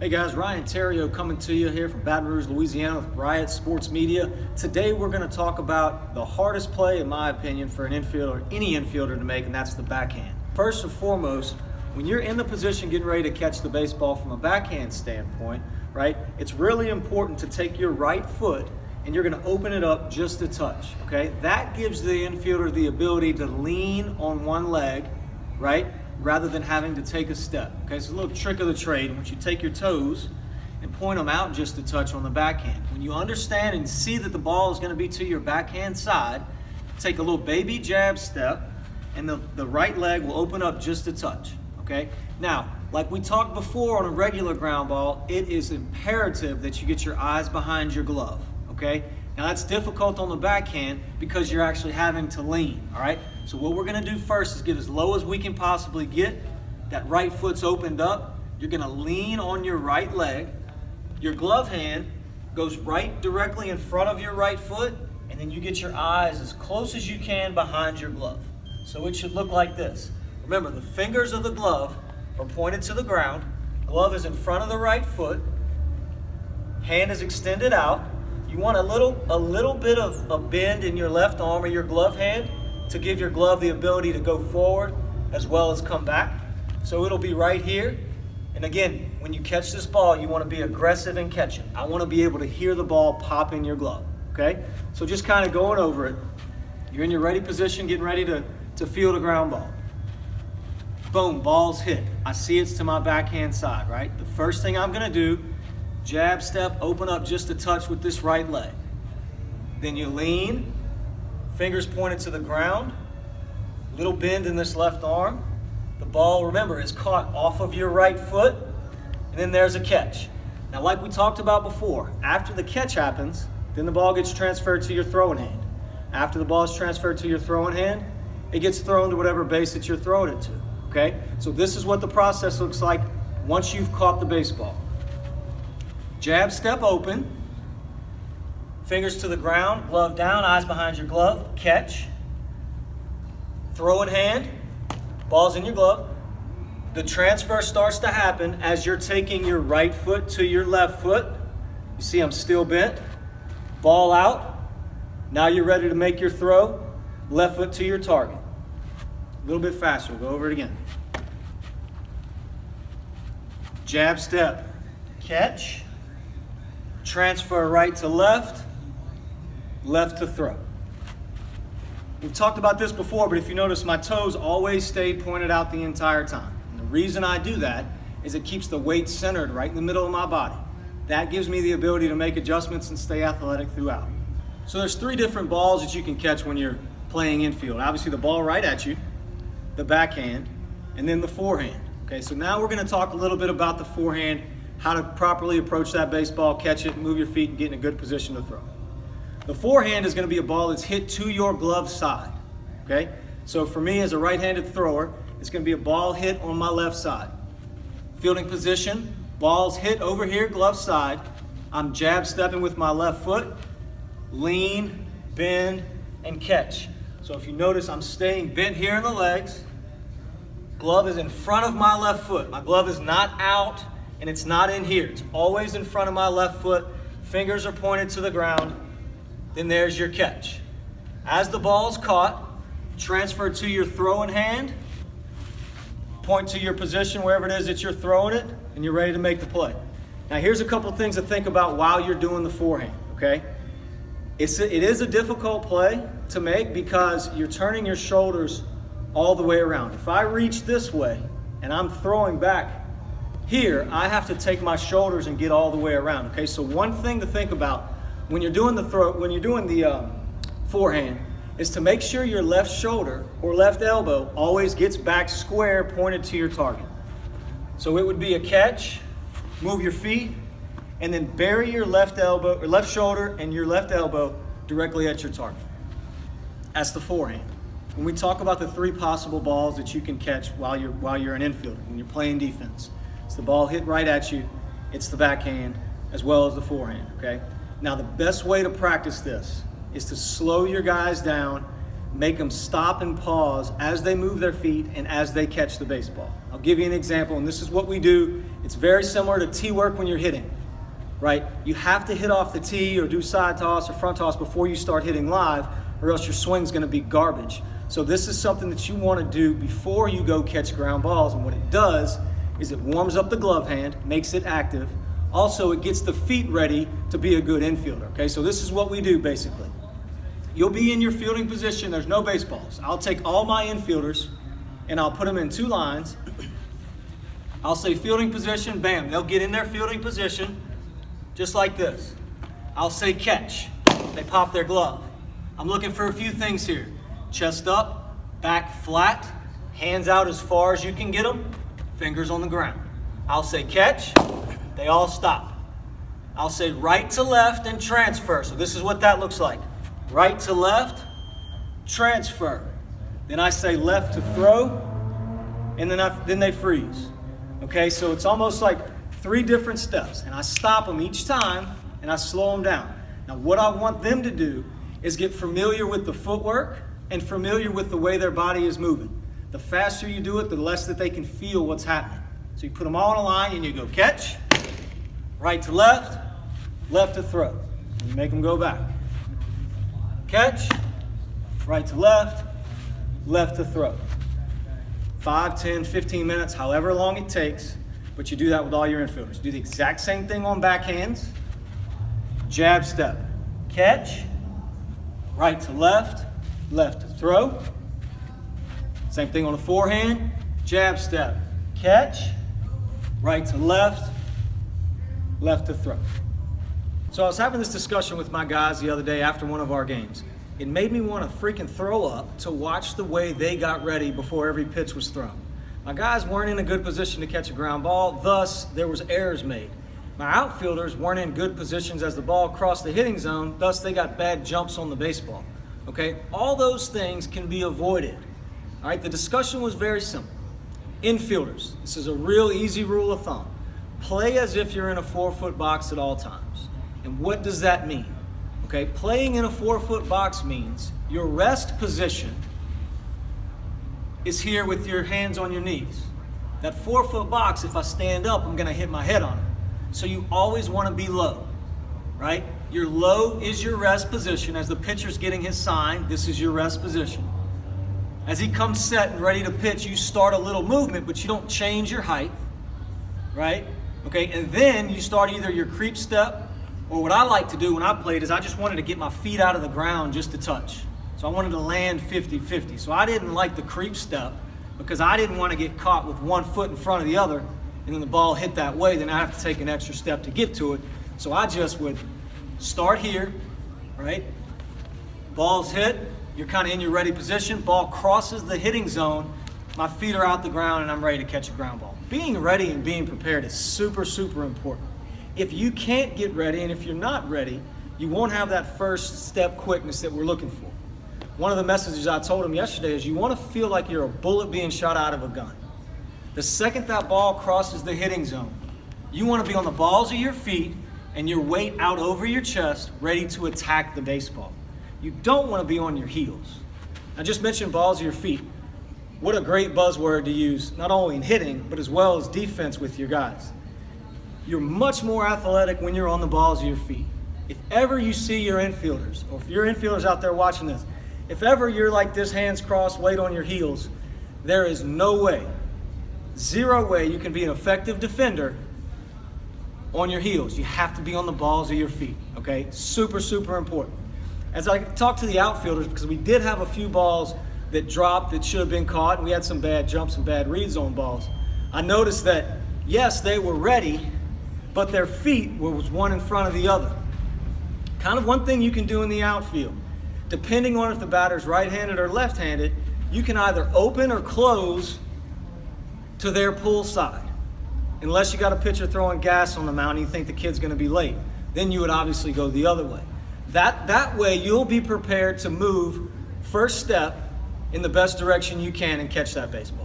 Hey guys, Ryan Theriot coming to you here from Baton Rouge, Louisiana with Riot Sports Media. Today we're going to talk about the hardest play, in my opinion, for an infielder, any infielder to make, and that's the backhand. First and foremost, when you're in the position getting ready to catch the baseball from a backhand standpoint, right, it's really important to take your right foot and you're going to open it up just a touch, okay? That gives the infielder the ability to lean on one leg, right, rather than having to take a step. Okay, so a little trick of the trade. Once you take your toes and point them out just a touch on the backhand. When you understand and see that the ball is going to be to your backhand side, take a little baby jab step and the right leg will open up just a touch. Okay, now, like we talked before on a regular ground ball, it is imperative that you get your eyes behind your glove. Okay, now that's difficult on the backhand because you're actually having to lean. All right, so what we're going to do first is get as low as we can possibly get. That right foot's opened up. You're going to lean on your right leg. Your glove hand goes right directly in front of your right foot, and then you get your eyes as close as you can behind your glove. So it should look like this. Remember, the fingers of the glove are pointed to the ground. Glove is in front of the right foot. Hand is extended out. You want a little bit of a bend in your left arm or your glove hand to give your glove the ability to go forward as well as come back. So it'll be right here. And again, when you catch this ball, you want to be aggressive and catch it. I want to be able to hear the ball pop in your glove, okay? So just kind of going over it. You're in your ready position, getting ready to field a ground ball. Boom, ball's hit. I see it's to my backhand side, right? The first thing I'm going to do, jab step, open up just a touch with this right leg. Then you lean, fingers pointed to the ground, little bend in this left arm. The ball, remember, is caught off of your right foot, and then there's a catch. Now, like we talked about before, after the catch happens, then the ball gets transferred to your throwing hand. After the ball is transferred to your throwing hand, it gets thrown to whatever base that you're throwing it to, okay? So this is what the process looks like once you've caught the baseball. Jab step open, fingers to the ground, glove down, eyes behind your glove, catch. Throw in hand, ball's in your glove. The transfer starts to happen as you're taking your right foot to your left foot. You see I'm still bent. Ball out. Now you're ready to make your throw. Left foot to your target. A little bit faster, we'll go over it again. Jab step, catch. Transfer right to left, left to throw. We've talked about this before, but if you notice, my toes always stayed pointed out the entire time. And the reason I do that is it keeps the weight centered right in the middle of my body. That gives me the ability to make adjustments and stay athletic throughout. So there's three different balls that you can catch when you're playing infield. Obviously the ball right at you, the backhand, and then the forehand. Okay, so now we're going to talk a little bit about the forehand, how to properly approach that baseball, catch it, move your feet, and get in a good position to throw. The forehand is going to be a ball that's hit to your glove side, okay? So for me as a right-handed thrower, it's going to be a ball hit on my left side. Fielding position, ball's hit over here, glove side. I'm jab stepping with my left foot, lean, bend, and catch. So if you notice, I'm staying bent here in the legs. Glove is in front of my left foot. My glove is not out and it's not in here. It's always in front of my left foot. Fingers are pointed to the ground. Then there's your catch. As the ball is caught, transfer to your throwing hand, point to your position wherever it is that you're throwing it, and you're ready to make the play. Now here's a couple things to think about while you're doing the forehand, okay? It is a difficult play to make because you're turning your shoulders all the way around. If I reach this way and I'm throwing back here, I have to take my shoulders and get all the way around, okay? So one thing to think about when you're doing the forehand is to make sure your left shoulder or left elbow always gets back square pointed to your target. So it would be a catch, move your feet, and then bury your left elbow or left shoulder and your left elbow directly at your target. That's the forehand. When we talk about the three possible balls that you can catch while you're an infielder, when you're playing defense, it's the ball hit right at you, it's the backhand, as well as the forehand, okay? Now the best way to practice this is to slow your guys down, make them stop and pause as they move their feet and as they catch the baseball. I'll give you an example, and this is what we do. It's It's very similar to tee work when you're hitting, right? You have to hit off the tee or do side toss or front toss before you start hitting live, or else your swing's gonna be garbage. So this is something that you wanna do before you go catch ground balls, and what it does is it warms up the glove hand, makes it active. Also, it gets the feet ready to be a good infielder, okay? So this is what we do basically. You'll be in your fielding position, there's no baseballs. I'll take all my infielders and I'll put them in two lines. I'll say fielding position, bam, they'll get in their fielding position just like this. I'll say catch, they pop their glove. I'm looking for a few things here. Chest up, back flat, hands out as far as you can get them, fingers on the ground. I'll say catch, they all stop. I'll say right to left and transfer. So this is what that looks like. Right to left, transfer. Then I say left to throw, and then they freeze. Okay, so it's almost like 3 different steps, and I stop them each time, and I slow them down. Now what I want them to do is get familiar with the footwork and familiar with the way their body is moving. The faster you do it, the less that they can feel what's happening. So you put them all in a line, and you go catch, right to left, left to throw. And you make them go back. Catch, right to left, left to throw. 5, 10, 15 minutes, however long it takes, but you do that with all your infielders. Do the exact same thing on backhands. Jab step, catch, right to left, left to throw. Same thing on the forehand, jab step, catch, right to left, left to throw. So I was having this discussion with my guys the other day after one of our games. It made me want to freaking throw up to watch the way they got ready before every pitch was thrown. My guys weren't in a good position to catch a ground ball, thus there was errors made. My outfielders weren't in good positions as the ball crossed the hitting zone, thus they got bad jumps on the baseball. Okay, all those things can be avoided. All right, the discussion was very simple. Infielders, this is a real easy rule of thumb. Play as if you're in a 4-foot box at all times. And what does that mean? Okay, playing in a 4-foot box means your rest position is here with your hands on your knees. That 4-foot box, if I stand up, I'm gonna hit my head on it. So you always wanna be low, right? Your low is your rest position. As the pitcher's getting his sign, this is your rest position. As he comes set and ready to pitch, you start a little movement, but you don't change your height, right? Okay, and then you start either your creep step, or what I like to do when I played is I just wanted to get my feet out of the ground just to touch. So I wanted to land 50-50. So I didn't like the creep step because I didn't want to get caught with one foot in front of the other and then the ball hit that way, then I have to take an extra step to get to it. So I just would start here, right? Ball's hit, you're kind of in your ready position, ball crosses the hitting zone, my feet are out the ground and I'm ready to catch a ground ball. Being ready and being prepared is super, super important. If you can't get ready and if you're not ready, you won't have that first step quickness that we're looking for. One of the messages I told him yesterday is you want to feel like you're a bullet being shot out of a gun. The second that ball crosses the hitting zone, you want to be on the balls of your feet and your weight out over your chest, ready to attack the baseball. You don't want to be on your heels. I just mentioned balls of your feet. What a great buzzword to use, not only in hitting, but as well as defense with your guys. You're much more athletic when you're on the balls of your feet. If ever you see your infielders, or if your infielders out there watching this, if ever you're like this, hands crossed, weight on your heels, there is no way, 0 way you can be an effective defender on your heels. You have to be on the balls of your feet, okay? Super, super important. As I talked to the outfielders, because we did have a few balls that dropped that should have been caught, and we had some bad jumps and bad reads on balls, I noticed that, yes, they were ready, but their feet was one in front of the other. Kind of one thing you can do in the outfield, depending on if the batter's right-handed or left-handed, you can either open or close to their pull side. Unless you got a pitcher throwing gas on the mound and you think the kid's gonna be late, then you would obviously go the other way. That way you'll be prepared to move first step in the best direction you can and catch that baseball.